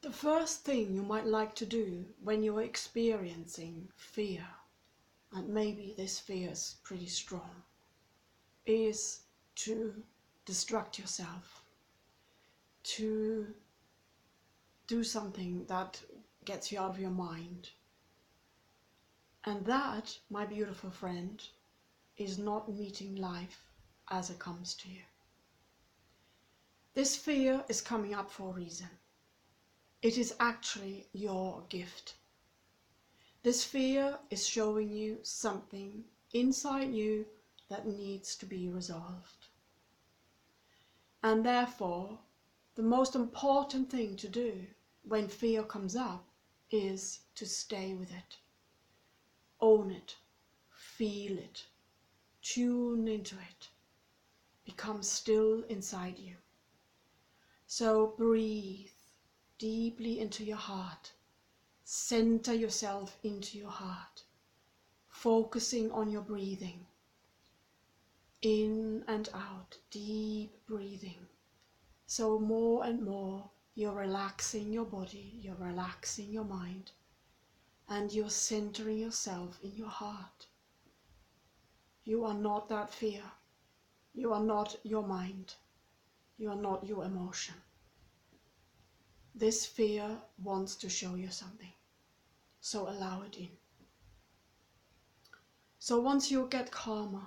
The first thing you might like to do when you're experiencing fear, and maybe this fear is pretty strong, is to distract yourself, to do something that gets you out of your mind. And that, my beautiful friend, is not meeting life as it comes to you. This fear is coming up for a reason. It is actually your gift. This fear is showing you something inside you that needs to be resolved. And therefore, the most important thing to do when fear comes up is to stay with it. Own it, feel it, tune into it, become still inside you. So breathe deeply into your heart, center yourself into your heart, focusing on your breathing, in and out, deep breathing. So more and more you're relaxing your body, you're relaxing your mind, and you're centering yourself in your heart. You are not that fear. You are not your mind. You are not your emotion. This fear wants to show you something, so allow it in. So once you get calmer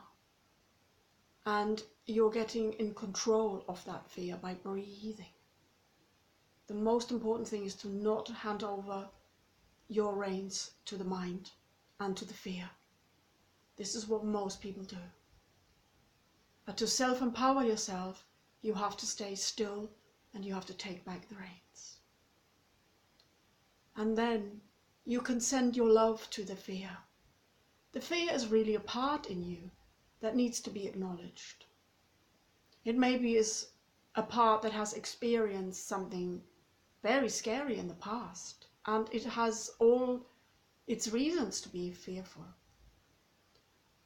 and you're getting in control of that fear by breathing, the most important thing is to not hand over your reins to the mind and to the fear. This is what most people do. But to self-empower yourself, you have to stay still and you have to take back the reins. And then you can send your love to the fear. The fear is really a part in you that needs to be acknowledged. It maybe is a part that has experienced something very scary in the past, and it has all its reasons to be fearful.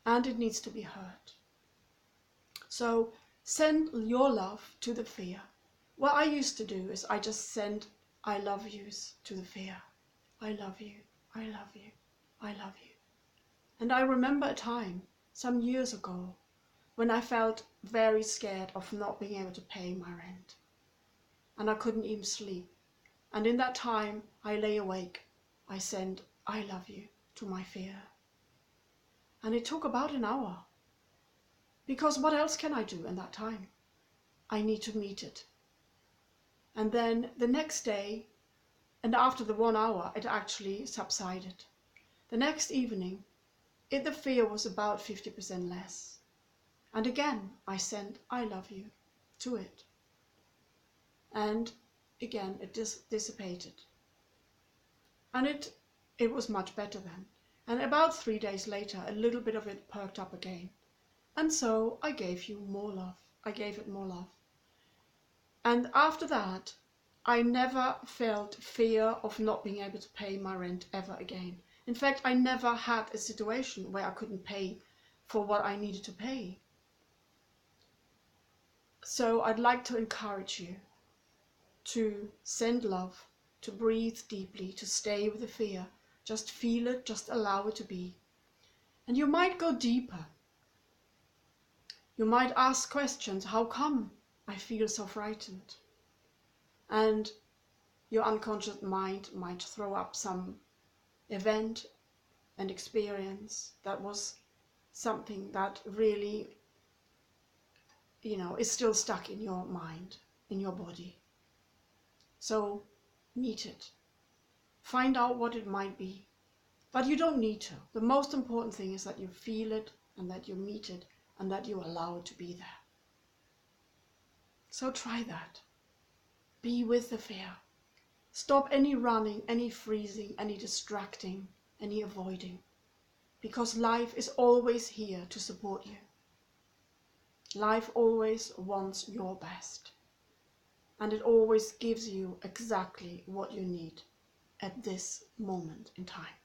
And it needs to be heard. So send your love to the fear. What I used to do is I just send I love yous to the fear. I love you, I love you, I love you. And I remember a time, some years ago, when I felt very scared of not being able to pay my rent. And I couldn't even sleep. And in that time, I lay awake. I sent I love you to my fear. And it took about an hour. Because what else can I do in that time? I need to meet it. And then the next day, and after the 1 hour, it actually subsided. The next evening, the fear was about 50% less. And again, I sent I love you to it. And again, it dissipated. And it was much better then. And about 3 days later, a little bit of it perked up again. And so I gave you more love. I gave it more love. And after that, I never felt fear of not being able to pay my rent ever again. In fact, I never had a situation where I couldn't pay for what I needed to pay. So I'd like to encourage you to send love, to breathe deeply, to stay with the fear. Just feel it, just allow it to be. And you might go deeper. You might ask questions. How come I feel so frightened? And your unconscious mind might throw up some event and experience that was something that really, is still stuck in your mind, in your body. So meet it. Find out what it might be. But you don't need to. The most important thing is that you feel it and that you meet it and that you allow it to be there. So try that. Be with the fear. Stop any running, any freezing, any distracting, any avoiding. Because life is always here to support you. Life always wants your best. And it always gives you exactly what you need at this moment in time.